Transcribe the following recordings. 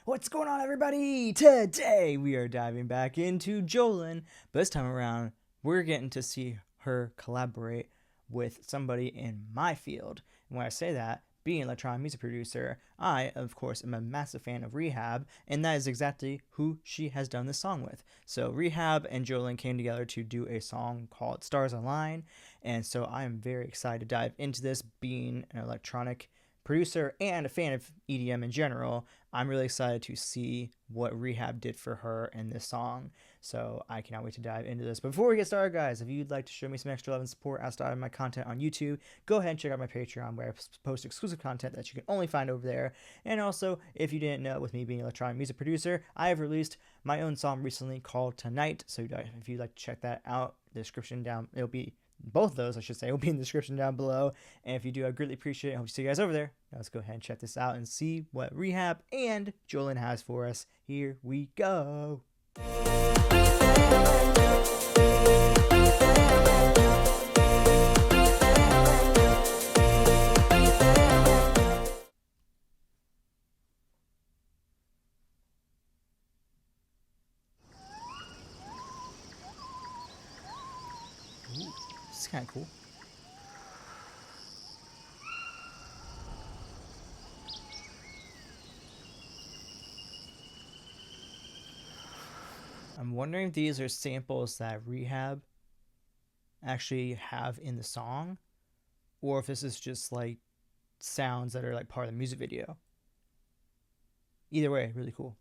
What's going on, everybody? Today we are diving back into Jolin, but this time around we're getting to see her collaborate with somebody in my field. And when I say that, being an electronic music producer, I, of course, am a massive fan of R3HAB, and that is exactly who she has done this song with. So R3HAB and Jolin came together to do a song called Stars Align, and so I am very excited to dive into this. Being an electronic producer and a fan of EDM in general, I'm really excited to see what R3HAB did for her in this song. So I cannot wait to dive into this. But before we get started, guys, if you'd like to show me some extra love and support outside of my content on YouTube, go ahead and check out my Patreon, where I post exclusive content that you can only find over there. And also, if you didn't know, with me being an electronic music producer, I have released my own song recently called Tonight. So if you'd like to check that out, the description down, it'll be both of those, I should say, will be in the description down below. And if you do, I greatly appreciate it. I hope to see you guys over there. Now let's go ahead and check this out and see what R3HAB and Jolin has for us. Here we go. Ooh, this is kind of cool. I'm wondering if these are samples that R3HAB actually have in the song, or if this is just like sounds that are like part of the music video. Either way, really cool.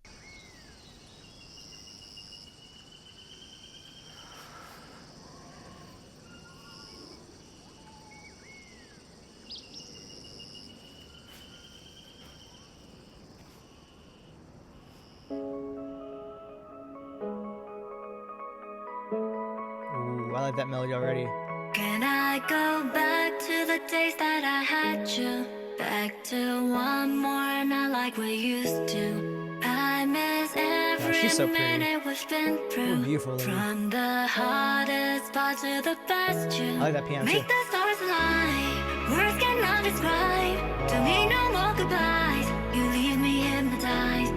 I like that melody already. Can I go back to the days that I had you? Back to one more night like we used to. I miss every minute we've been through. Beautiful lady. From the hardest part to the best you. I like that piano too. Make the stars align. Words cannot describe. Don't need no more goodbyes. You leave me hypnotized.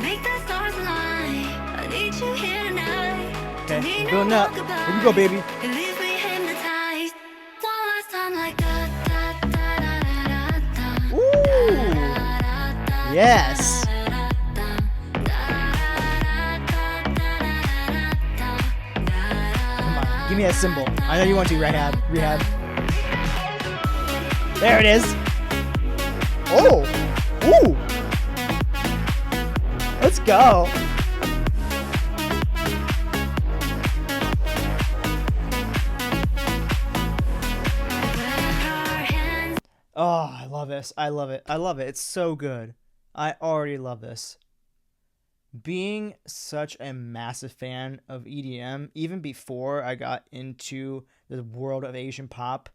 Make the stars align. I need you here tonight. Okay, building up. Here we go, baby. You leave me hypnotized. One last time like that. Ooh. Yes. Come on, give me that cymbal. I know you want to, R3HAB. There it is. Oh. Ooh. Let's go. Oh, I love this. I love it. I love it. It's so good. I already love this. Being such a massive fan of EDM, even before I got into the world of Asian pop,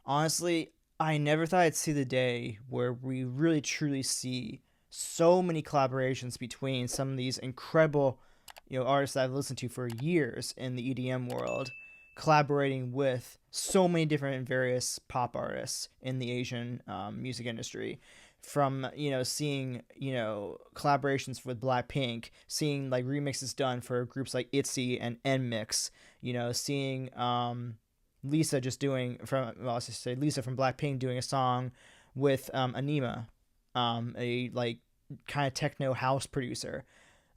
honestly, I never thought I'd see the day where we really truly see so many collaborations between some of these incredible, artists that I've listened to for years in the EDM world, collaborating with so many different and various pop artists in the Asian music industry. From seeing collaborations with Blackpink, seeing like remixes done for groups like ITZY and NMIX, seeing Lisa Lisa from Blackpink doing a song with Anima, a like kind of techno house producer.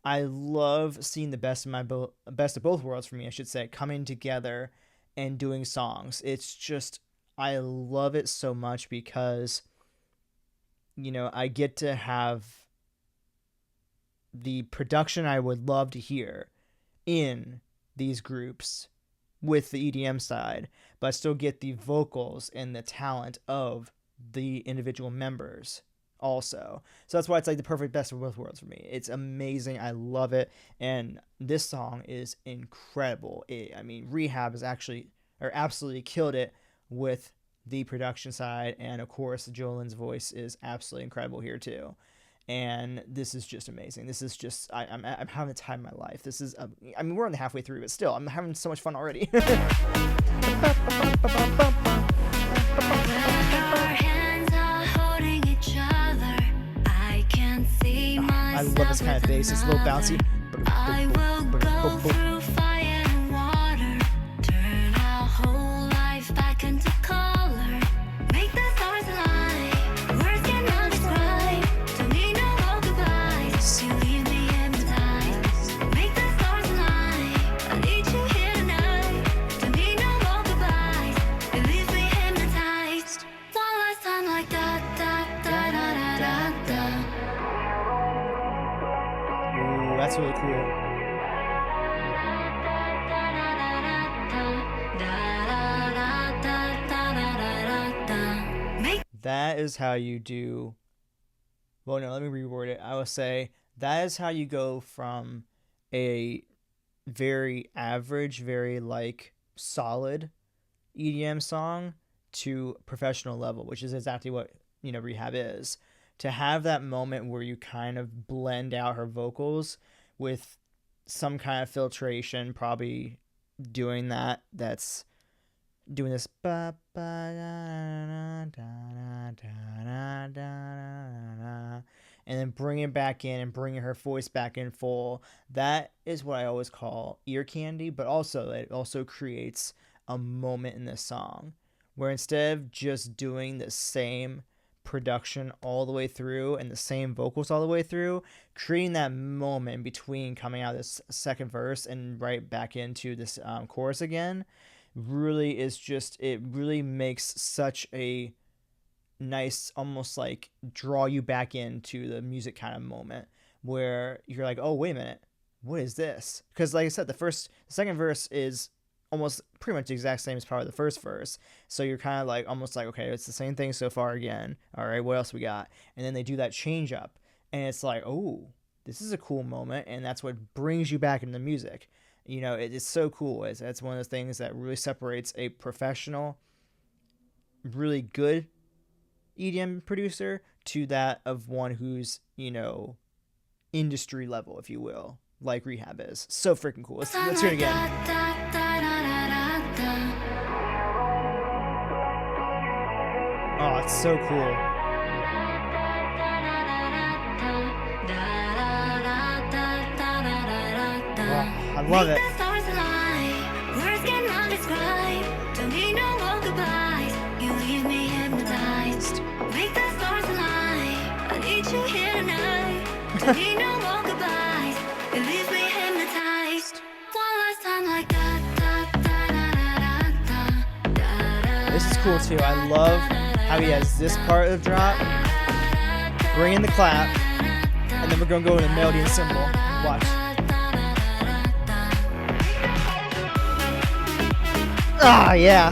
I love seeing the best of both worlds, for me, I should say, coming together and doing songs. It's just, I love it so much because, I get to have the production I would love to hear in these groups with the EDM side, but still get the vocals and the talent of the individual members also. So that's why it's like the perfect best of both worlds for me. It's amazing. I love it. And this song is incredible. R3HAB has absolutely killed it with the production side. And of course, Jolin's voice is absolutely incredible here too. And this is just amazing. This is just, I'm having the time of my life. This is, we're on the halfway through, but still, I'm having so much fun already. I love this kind of bass. It's a little bouncy. I will go through fire and water, turn our whole life back into color, make the stars align. Words cannot describe. To me, no more goodbyes. You leave me hypnotized. Make the stars align. I need you here tonight. To me, no more goodbyes. You leave me hypnotized. One last time like da da da da da da. Ooh, that's really cool. That is how you do. Well, no, let me reword it. I will say that is how you go from a very average, very like solid EDM song to professional level, which is exactly what, you know, R3HAB is. To have that moment where you kind of blend out her vocals with some kind of filtration, probably doing that. That's doing this ba ba da da da da da, and then bringing it back in and bringing her voice back in full. That is what I always call ear candy, but also it also creates a moment in this song where instead of just doing the same production all the way through and the same vocals all the way through, creating that moment in between coming out of this second verse and right back into this chorus again really is just, it really makes such a nice, almost like draw you back into the music kind of moment where you're like, oh, wait a minute, what is this? Because like I said, the second verse is almost pretty much the exact same as part of the first verse. So you're kind of like, almost like, okay, it's the same thing so far again. All right, what else we got? And then they do that change up and it's like, oh, this is a cool moment. And that's what brings you back into the music. You know, it's so cool. It's one of the things that really separates a professional, really good EDM producer to that of one who's, you know, industry level, if you will, like R3HAB is. So freaking cool. Let's hear it again. Oh, it's so cool. I love it. Words cannot describe. To me, no more goodbyes. You leave me hypnotized. Make the stars align. I need you here tonight. To me, no more goodbyes. You leave me hypnotized. One last time like that. This is cool too. I love how he has this part of the drop, bring in the clap, and then we're gonna go into melody and cymbal. Watch. Ah, yeah.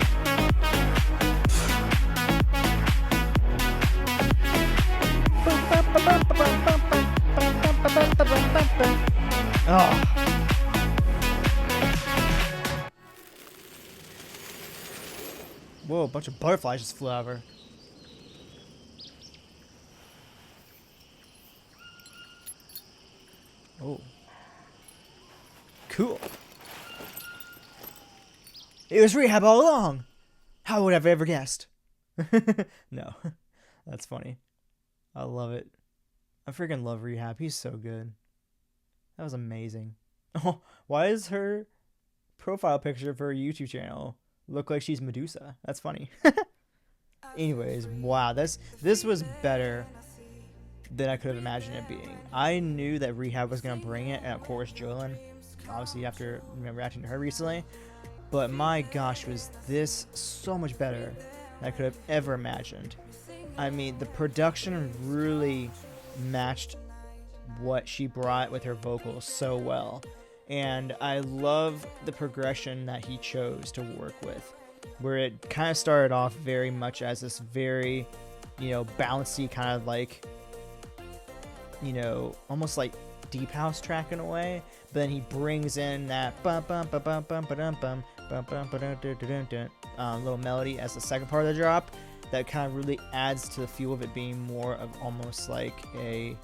Oh. Whoa, a bunch of butterflies just flew over. Oh. Cool. It was R3HAB all along. How would I have ever guessed? No. That's funny. I love it. I freaking love R3HAB. He's so good. That was amazing. Oh, why is her profile picture of her YouTube channel look like she's Medusa? That's funny. Anyways, wow. This was better than I could have imagined it being. I knew that R3HAB was going to bring it, and of course Jolin, obviously after reacting to her recently. But my gosh, was this so much better than I could have ever imagined. I mean, the production really matched what she brought with her vocals so well. And I love the progression that he chose to work with, where it kind of started off very much as this very, you know, bouncy kind of like, you know, almost like deep house track in a way. But then he brings in that little melody as the second part of the drop that kind of really adds to the feel of it being more of almost like a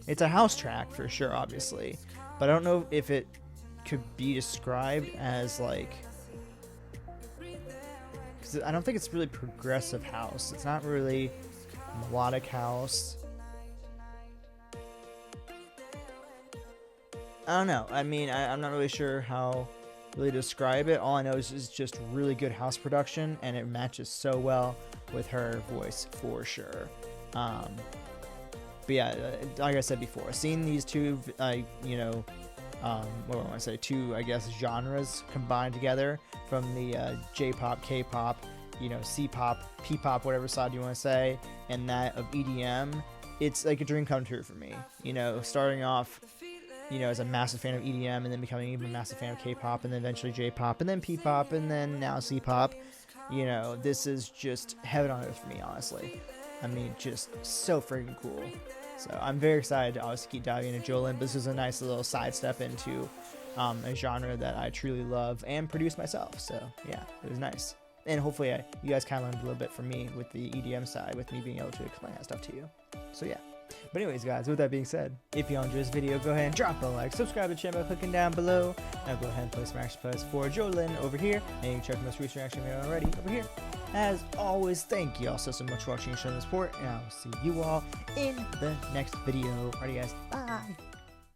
it's a house track for sure, obviously, but I don't know if it could be described as like, because I don't think it's really progressive house. It's not really melodic house. I don't know. I mean, I'm not really sure how really describe it. All I know is it's just really good house production, and it matches so well with her voice for sure. But yeah, like I said before, seeing these two, you know, what do I want to say, two, I guess, genres combined together from the J-pop, K-pop, you know, C-pop, P-pop, whatever side you want to say, and that of EDM, it's like a dream come true for me. You know, starting off, you know, as a massive fan of EDM, and then becoming even a massive fan of K-pop, and then eventually J-pop, and then P-pop, and then now C-pop. You know, this is just heaven on earth for me, honestly. I mean, just so freaking cool. So I'm very excited to obviously keep diving into Jolin, but this is a nice little sidestep into a genre that I truly love and produce myself. So yeah, it was nice. And hopefully you guys kind of learned a little bit from me with the EDM side, with me being able to explain that stuff to you. So yeah. But anyways, guys, with that being said, if you enjoyed this video, go ahead and drop a like, subscribe to the channel by clicking down below. Now go ahead and play some reaction plays for Jolin over here, and you can check the most recent reaction video already over here. As always, thank you all so much for watching and showing the support, and I will see you all in the next video. Alrighty, guys, bye!